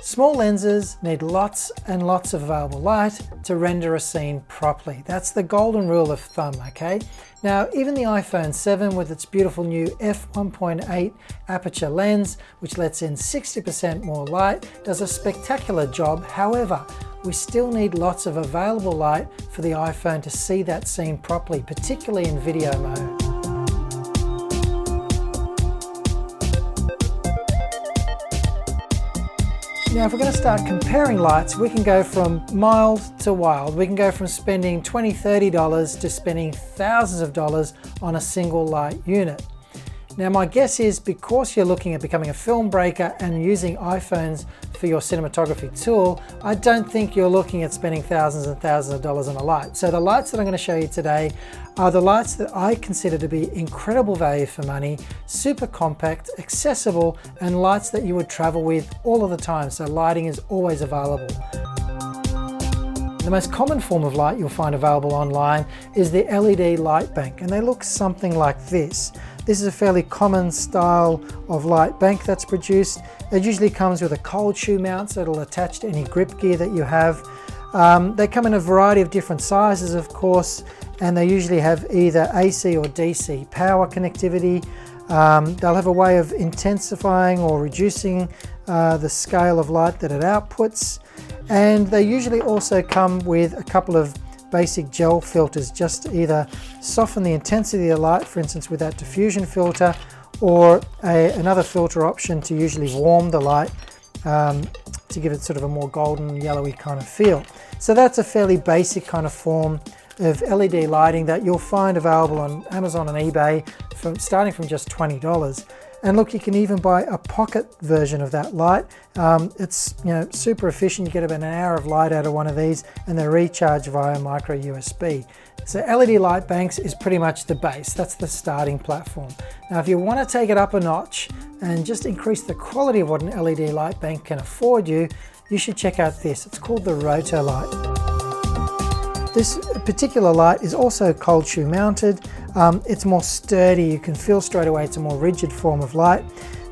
Small lenses need lots and lots of available light to render a scene properly. That's the golden rule of thumb, okay? Now, even the iPhone 7 with its beautiful new f1.8 aperture lens, which lets in 60% more light, does a spectacular job. However, we still need lots of available light for the iPhone to see that scene properly, particularly in video mode. Now, if we're going to start comparing lights, we can go from mild to wild. We can go from spending $20, $30 to spending thousands of dollars on a single light unit. Now, my guess is because you're looking at becoming a film breaker and using iPhones for your cinematography tool, I don't think you're looking at spending thousands and thousands of dollars on a light. So the lights that I'm going to show you today are the lights that I consider to be incredible value for money, super compact, accessible, and lights that you would travel with all of the time. So lighting is always available. The most common form of light you'll find available online is the LED light bank, and they look something like this. This is a fairly common style of light bank that's produced. It usually comes with a cold shoe mount, so it'll attach to any grip gear that you have. They come in a variety of different sizes, of course, and they usually have either AC or DC power connectivity. They'll have a way of intensifying or reducing the scale of light that it outputs. And they usually also come with a couple of basic gel filters just to either soften the intensity of the light, for instance with that diffusion filter, or another filter option to usually warm the light to give it sort of a more golden yellowy kind of feel. So that's a fairly basic kind of form of LED lighting that you'll find available on Amazon and eBay starting from just $20. And look, you can even buy a pocket version of that light. It's super efficient. You get about an hour of light out of one of these, and they're recharged via micro USB. So LED light banks is pretty much the base. That's the starting platform. Now, if you want to take it up a notch and just increase the quality of what an LED light bank can afford you, you should check out this. It's called the Rotolite. This particular light is also cold shoe mounted. It's more sturdy. You can feel straight away it's a more rigid form of light.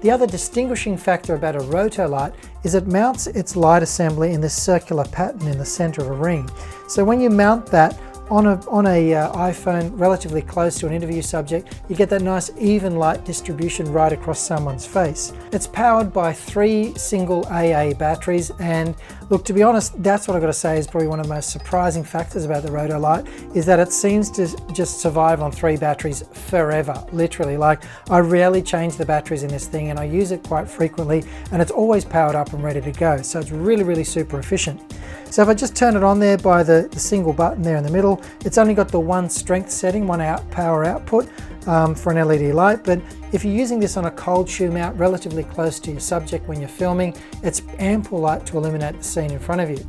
The other distinguishing factor about a Rotolite is it mounts its light assembly in this circular pattern in the center of a ring. So when you mount that on a iPhone relatively close to an interview subject, you get that nice even light distribution right across someone's face. It's powered by 3 single AA batteries, and look, to be honest, that's what I've got to say is probably one of the most surprising factors about the Rotolite, is that it seems to just survive on 3 batteries forever, literally. Like, I rarely change the batteries in this thing, and I use it quite frequently, and it's always powered up and ready to go. So it's really, really super efficient. So if I just turn it on there by the single button there in the middle, it's only got the one strength setting, one power output for an LED light. But if you're using this on a cold shoe mount relatively close to your subject when you're filming, it's ample light to illuminate the scene in front of you.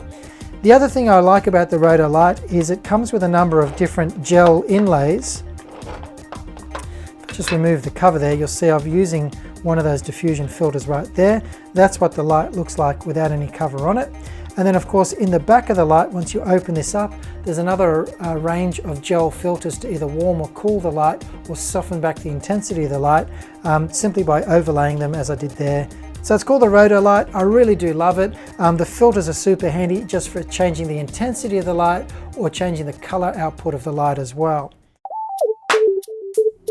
The other thing I like about the Rotolite is it comes with a number of different gel inlays. Just remove the cover there, you'll see I'm using one of those diffusion filters right there. That's what the light looks like without any cover on it. And then of course in the back of the light, once you open this up, there's another range of gel filters to either warm or cool the light or soften back the intensity of the light simply by overlaying them as I did there. So it's called the Rotolite. I really do love it. The filters are super handy just for changing the intensity of the light or changing the color output of the light as well.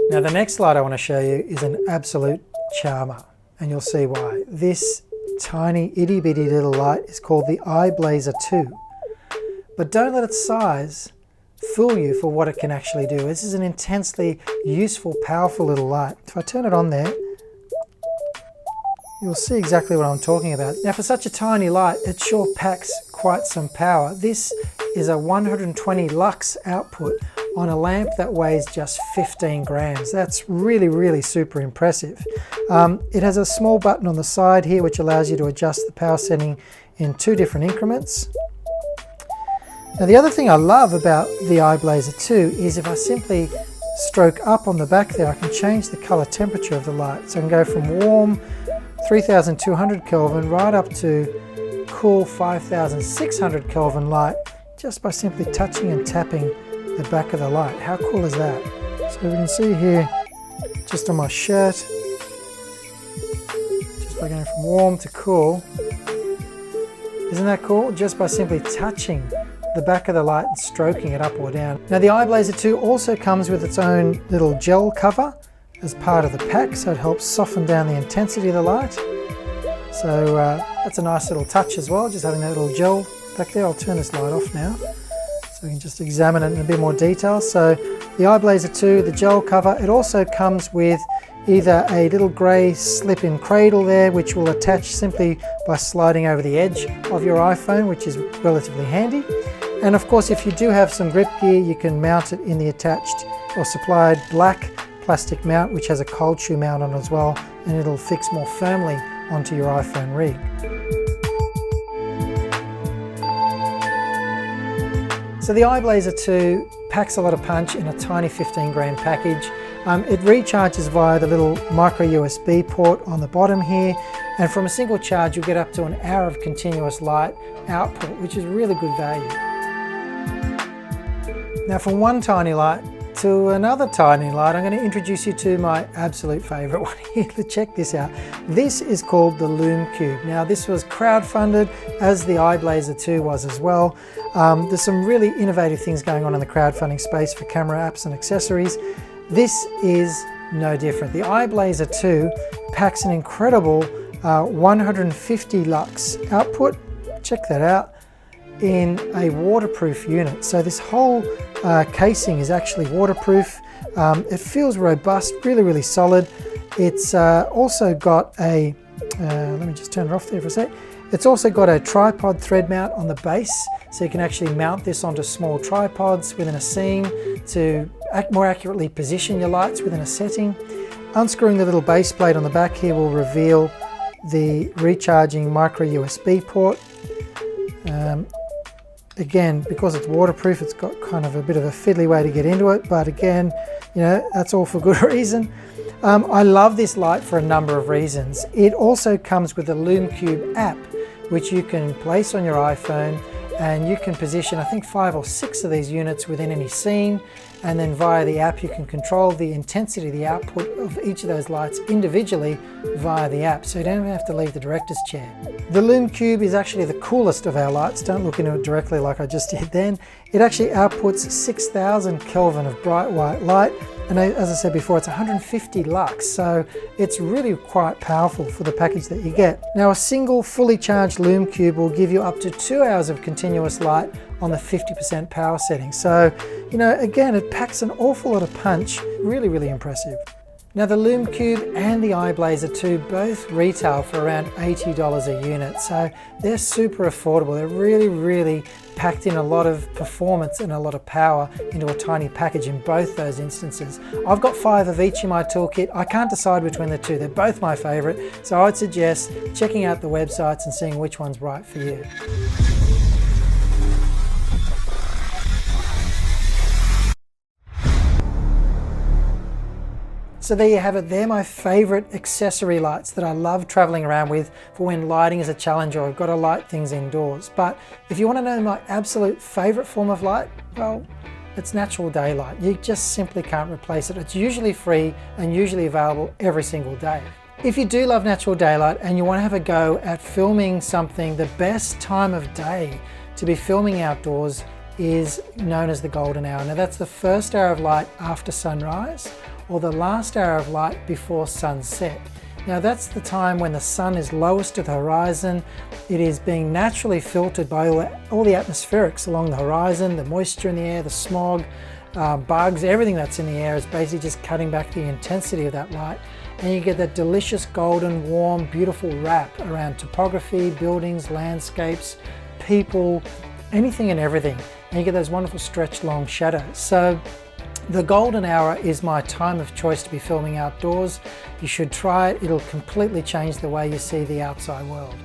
Now the next light I want to show you is an absolute charmer, and you'll see why. This tiny itty bitty little light is called the iBlazer 2. But don't let its size fool you for what it can actually do. This is an intensely useful, powerful little light. If I turn it on there, you'll see exactly what I'm talking about. Now for such a tiny light, it sure packs quite some power. This is a 120 lux output on a lamp that weighs just 15 grams. That's really, really super impressive. It has a small button on the side here which allows you to adjust the power setting in 2 different increments. Now the other thing I love about the iBlazer 2 is if I simply stroke up on the back there, I can change the color temperature of the light. So I can go from warm 3200 Kelvin right up to cool 5600 Kelvin light just by simply touching and tapping the back of the light. How cool is that? So we can see here just on my shirt, just by going from warm to cool, Isn't that cool? Just by simply touching the back of the light and stroking it up or down. Now the iBlazer 2 also comes with its own little gel cover as part of the pack, so it helps soften down the intensity of the light. So that's a nice little touch as well, just having that little gel back there. I'll turn this light off now so we can just examine it in a bit more detail. So the iBlazer 2, the gel cover, it also comes with either a little grey slip-in cradle there, which will attach simply by sliding over the edge of your iPhone, which is relatively handy. And of course, if you do have some grip gear, you can mount it in the attached or supplied black plastic mount, which has a cold shoe mount on as well, and it'll fix more firmly onto your iPhone rig. So the iBlazer 2 packs a lot of punch in a tiny 15-gram package. It recharges via the little micro USB port on the bottom here, and from a single charge you'll get up to an hour of continuous light output, which is really good value. Now from one tiny light to another tiny light, I'm going to introduce you to my absolute favourite one here. Check this out. This is called the Lume Cube. Now this was crowdfunded, as the iBlazer 2 was as well. There's some really innovative things going on in the crowdfunding space for camera apps and accessories. This is no different. The iBlazer 2 packs an incredible 150 lux output. Check that out. In a waterproof unit. So this whole casing is actually waterproof. It feels robust, really solid. It's also got a, let me just turn it off there for a sec. It's also got a tripod thread mount on the base, so you can actually mount this onto small tripods within a scene to more accurately position your lights within a setting. Unscrewing the little base plate on the back here will reveal the recharging micro USB port. Again, because it's waterproof, it's got kind of a bit of a fiddly way to get into it, but again, you know, that's all for good reason. I love this light for a number of reasons. It also comes with the Lume Cube app, which you can place on your iPhone, and you can position, I think, 5 or 6 of these units within any scene, and then via the app you can control the intensity, the output of each of those lights individually via the app, so you don't have to leave the director's chair. The Lume Cube is actually the coolest of our lights. Don't look into it directly like I just did then. It actually outputs 6,000 Kelvin of bright white light, and as I said before, it's 150 lux, so it's really quite powerful for the package that you get. Now a single fully charged Lume Cube will give you up to 2 hours of continuous light on the 50% power setting. So, you know, again, it packs an awful lot of punch. Really impressive. Now the Lume Cube and the iBlazer 2 both retail for around $80 a unit, so they're super affordable. They're really packed in a lot of performance and a lot of power into a tiny package in both those instances. I've got 5 of each in my toolkit. I can't decide between the two. They're both my favorite, so I'd suggest checking out the websites and seeing which one's right for you. So there you have it. They're my favorite accessory lights that I love traveling around with for when lighting is a challenge or I've got to light things indoors. But if you want to know my absolute favorite form of light, well, it's natural daylight. You just simply can't replace it. It's usually free and usually available every single day. If you do love natural daylight and you want to have a go at filming something, the best time of day to be filming outdoors is known as the golden hour. Now that's the first hour of light after sunrise, or the last hour of light before sunset. Now that's the time when the sun is lowest at the horizon. It is being naturally filtered by all the atmospherics along the horizon, the moisture in the air, the smog, bugs, everything that's in the air is basically just cutting back the intensity of that light. And you get that delicious golden, warm, beautiful wrap around topography, buildings, landscapes, people, anything and everything. And you get those wonderful stretched long shadows. So the golden hour is my time of choice to be filming outdoors. You should try it. It'll completely change the way you see the outside world.